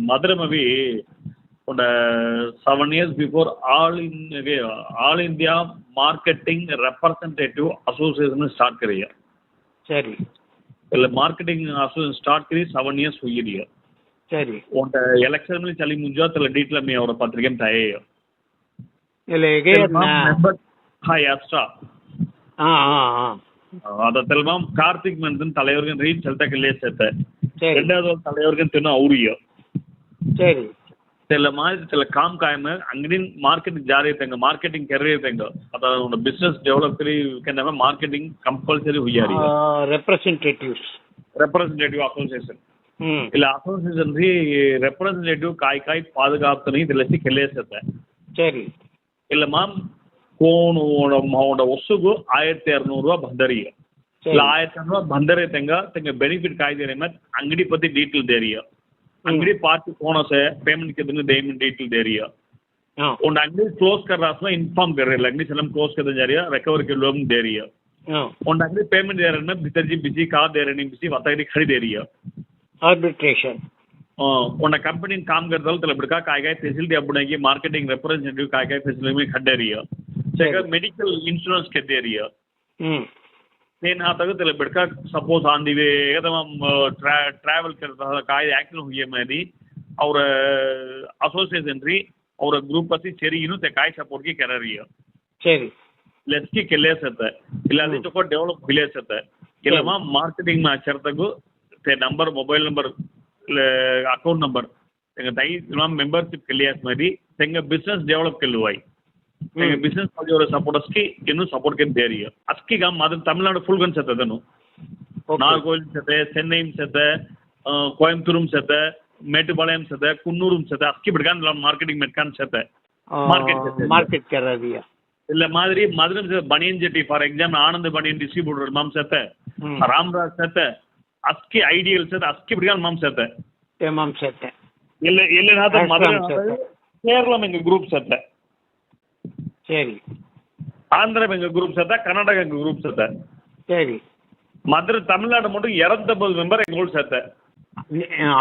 Madhuramavi, 7 years before All India Marketing Representative Association start kariya. சரி. இல்ல marketing association start kari 7 years हुई है. சரி. उन election में चली मुझे तो detail में और पत्रिका में था ये. இல்லை எகேன்னா हाँ एक्स्ट्रा. அது தெல்மாம் கார்த்திக் மந்தன் தலைவர்கள் ரீச் செல்தா கில்லே செத்த ரெண்டாவது தலைவர்கள் தின அவுரியா சரி தெல்ல மாதிரி தெல்ல காம் காயம அங்கடின் மார்க்கெட்டிங் जा रहे थे मार्केटिंग कर रहे थे अदा उन बिजनेस डेवलप करी कहने में मार्केटिंग कंपलसरी हुई आ रही है रिप्रेजेंटेटिव एसोसिएशन இல்ல அசோசியேஷன் ரி ரெப்ரசன்டேட்டிவ் காய் பாதுகாப்பு இதெல்லாம் கில்லே செத்த சரி இல்ல மாம் कौन वस्तु 1200 रूपये भंडरी है 1200 भंडरे तेंगा बेनिफिट काय दे रहे हैं अंगड़ी पति डिटेल दे रही है अंगड़ी पार्टी कौन से पेमेंट के दिन पेमेंट डिटेल दे रही है और अंगड़ी क्लोज कर रहा है इन्फॉर्म कर रहे हैं अंगड़ी चलम क्लोज कर जा रही है रिकवर के लोग दे रही है और अंगड़ी पेमेंट दे रहे हैं भीतर जी बिजी कहाँ दे रहे हैं बिजी बताइए खड़ी दे रही है आर्बिट्रेशन उन कंपनी काम करता हूँ तब बड़का काय फैसिलिटी अपने की मार्केटिंग रिप्रेजेंटेटिव काय फैसिलिटी में खड़े रही है मेडिकल इंश्योरेंस के दे रही है నేను ఆ తగ్గ తెల బెడక సపోజ్ ఆన్ ది వే एकदम हम ट्रैवल करता था काय एक्सीडेंट हुई है मेरी और एसोसिएशन री और ग्रुप पति चेरी इनु ते काय सपोर्ट की कर रही है சரி लेट्स की ले सकता है इलादी तो को डेवलप ले सकता है केलमा मार्केटिंग में चरतगु ते number mobile number account number Teng दई मेंबरशिप के लिए मेरी तेंग बिजनेस डेवलप के लुवाई बिजनेस वाली और सपोर्टर्स की इन्हों सपोर्ट के दे रही है अस्की गांव मादन तमिलनाडु फुल गन सेते दनु नागरकोइल सेते चेन्नई सेते कोयंबटूर सेते मेटुपालयम सेते कुन्नूर सेते अस्की बिडगान मार्केटिंग मेटकान सेते मार्केट कर रही है இல்ல மாதிரி மதுரை பனியன் ஜெட்டி ஃபார் எக்ஸாம்பிள் ஆனந்த் பனியன் டிஸ்ட்ரிபியூட்டர் மாம் सेते रामराज सेते अस्की आइडियल सेते अस्की बिडगान माम सेते இல்ல ना तो मधुரை केरला में ग्रुप सेते சரி ஆந்திரா எங்க குரூப் சேர்த்தா கர்நாடகா எங்க குரூப் சேர்த்தா சரி மதுரை தமிழ்நாடு மட்டும் 250 மெம்பர் எங்களோட சேர்த்தேன்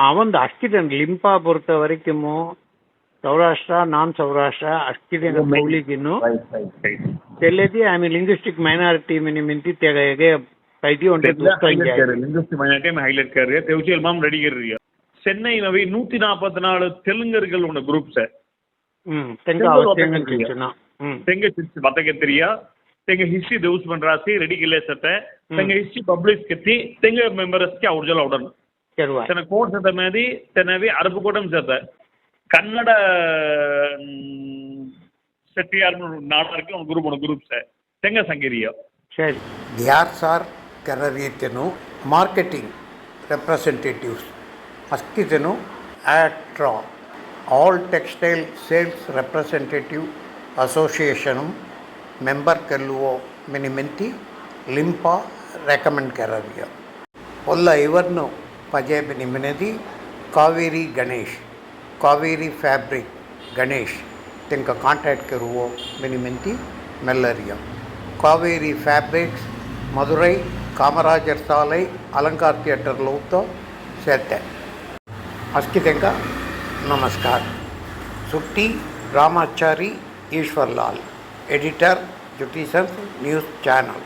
அவன் அஸ்கிதன் லிம்பா பொறுத்த வரைக்கும் சௌராஷ்டிரா நான் சௌராஷ்டிரா ಅಷ್ಟಿದೆ ಮೌಲಿಗಿನ್ನು ತೆಲೆದಿ ಆಮೇಲೆ ಲಿಂಗ್ವಿಸ್ಟಿಕ್ ಮೈನಾರಿಟಿ ಮಿನಿಮಿಂತಿ ತೆಗೆಗೆ पैदी होने दूसरा लिंग्विस्टिक माइनॉरिटी में हाईलाइट कर रही है तेवचियल माम रेडी कर रही है चेन्नई में भी 144 தெலுங்கர்கள் உள்ள குரூப்ஸ் है तेंगे बातें कहते रिया तेंगे हिस्ट्री देउस बन रहा सी रेडी के ले सकते हैं तेंगे हिस्ट्री पब्लिश कितनी तेंगे मेंबर्स क्या उर्जल ऑर्डर तेने कोड से में दी तेने भी अरब कोटम से है कन्नड़ सेट्टियार नाटक के ग्रुप से तेंगे संगिरिया सही यार सार कर रही तेनु मार्केटिंग रिप्रेजेंटेटिव्स अस्की तेनु एट्रा all textile sales representative association member ಕೆಲವು ಮಿನಿಮಿಂತಿ ಲಿಂಪಾ ರೆಕಮೆಂಡ್ ಕರರಿಯ ಒಲ್ಲ ಇವನ್ನು ಪಜೆ ನಿಮಿನದಿ ಕಾವೇರಿ ಗಣೇಶ್ ಕಾವೇರಿ ಫ್ಯಾಬ್ರಿಕ್ ಗಣೇಶ್ ತಿಂಕ ಕಾಂಟ್ಯಾಕ್ಟ್ ಕರುವೋ ಮಿನಿಮಿಂತಿ ಮೆಲ್ಲರಿಯ ಕಾವೇರಿ ಫ್ಯಾಬ್ರಿಕ್ಸ್ ಮಧುರೈ ಕಾಮರಾಜರ್ ಸಾಲೈ ಅಲಂಕಾರ್ ಥಿಯೇಟರ್ ಲೌತ ಸೇತೆ ಅಸ್ಕಿ ತೆಂಕ ನಮಸ್ಕಾರ ಸುಟ್ಟಿ Ramachari Ishwar Lal editor Jyotisham news channel.